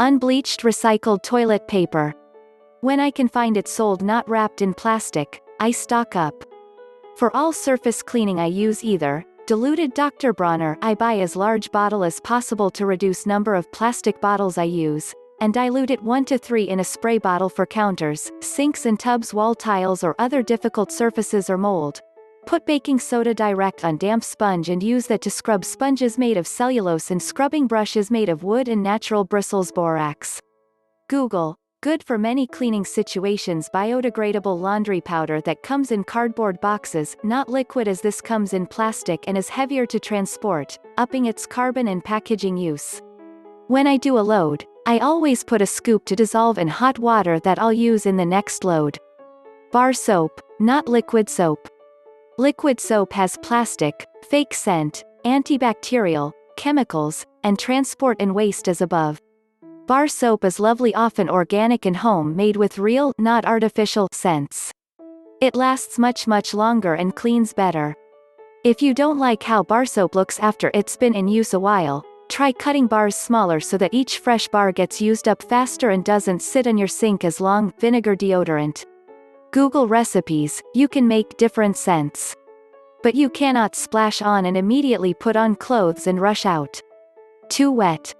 Unbleached recycled toilet paper. When I can find it sold not wrapped in plastic, I stock up. For all surface cleaning I use either diluted Dr. Bronner. I buy as large bottle as possible to reduce number of plastic bottles I use, and dilute it 1 to 3 in a spray bottle for counters, sinks and tubs, wall tiles or other difficult surfaces or mold. Put baking soda direct on damp sponge and use that to scrub sponges made of cellulose and scrubbing brushes made of wood and natural bristles. Borax. Google. Good for many cleaning situations. Biodegradable laundry powder that comes in cardboard boxes, not liquid as this comes in plastic and is heavier to transport, upping its carbon and packaging use. When I do a load, I always put a scoop to dissolve in hot water that I'll use in the next load. Bar soap, not liquid soap. Liquid soap has plastic, fake scent, antibacterial, chemicals, and transport and waste as above. Bar soap is lovely, often organic and home made with real, not artificial, scents. It lasts much longer and cleans better. If you don't like how bar soap looks after it's been in use a while, try cutting bars smaller so that each fresh bar gets used up faster and doesn't sit on your sink as long. Vinegar deodorant. Google recipes. You can make different scents, but you cannot splash on and immediately put on clothes and rush out. Too wet.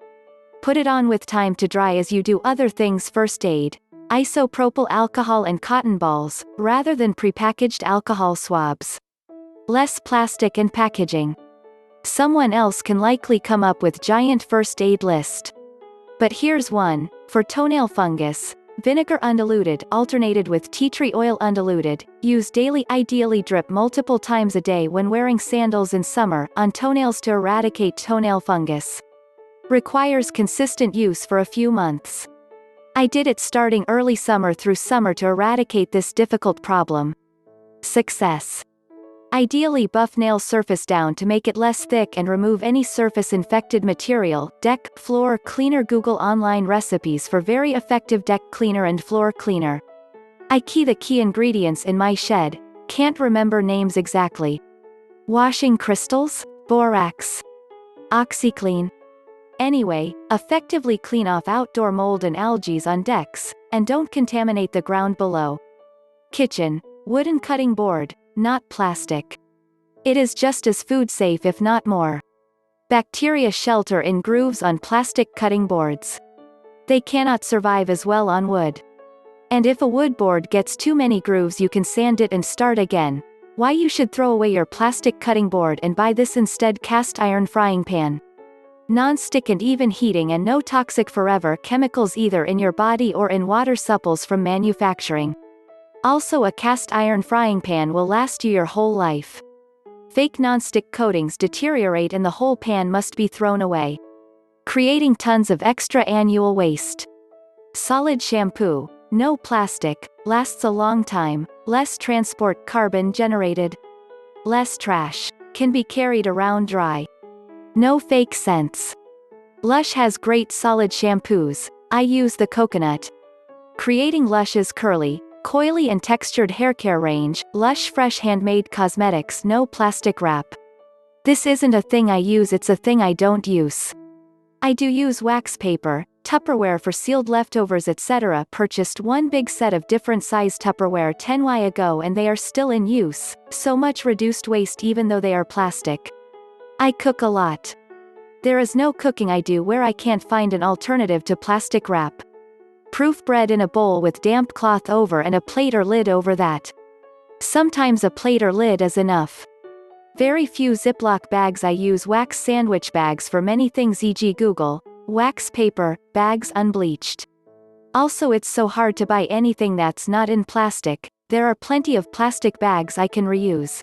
Put it on with time to dry as you do other things. First aid. Isopropyl alcohol and cotton balls, rather than prepackaged alcohol swabs. Less plastic and packaging. Someone else can likely come up with giant first aid list. But here's one. For toenail fungus. Vinegar undiluted alternated with tea tree oil undiluted, use daily. Ideally drip multiple times a day when wearing sandals in summer, on toenails to eradicate toenail fungus. Requires consistent use for a few months. I did it starting early summer through summer to eradicate this difficult problem. Success. Ideally buff nail surface down to make it less thick and remove any surface infected material. Deck, floor cleaner. Google online recipes for very effective deck cleaner and floor cleaner. I key the key ingredients in my shed, can't remember names exactly. Washing crystals, borax, OxiClean. Anyway, effectively clean off outdoor mold and algae on decks, and don't contaminate the ground below. Kitchen, wooden cutting board, not plastic. It is just as food safe if not more. Bacteria shelter in grooves on plastic cutting boards. They cannot survive as well on wood. And if a wood board gets too many grooves you can sand it and start again. Why you should throw away your plastic cutting board and buy this instead. Cast iron frying pan. Non-stick and even heating and no toxic forever chemicals either in your body or in water supples from manufacturing. Also a cast iron frying pan will last you your whole life. Fake non-stick coatings deteriorate and the whole pan must be thrown away, creating tons of extra annual waste. Solid shampoo, no plastic, lasts a long time, less transport carbon generated. Less trash, can be carried around dry. No fake scents. Lush has great solid shampoos. I use the coconut. Creating Lush's curly, coily and textured haircare range. Lush fresh handmade cosmetics, no plastic wrap. This isn't a thing I use, it's a thing I don't use. I do use wax paper, Tupperware for sealed leftovers etc. Purchased one big set of different size Tupperware 10 years ago and they are still in use, so much reduced waste even though they are plastic. I cook a lot. There is no cooking I do where I can't find an alternative to plastic wrap. Proof bread in a bowl with damp cloth over and a plate or lid over that. Sometimes a plate or lid is enough. Very few Ziploc bags. I use wax sandwich bags for many things, e.g. Google, wax paper, bags unbleached. Also it's so hard to buy anything that's not in plastic. There are plenty of plastic bags I can reuse.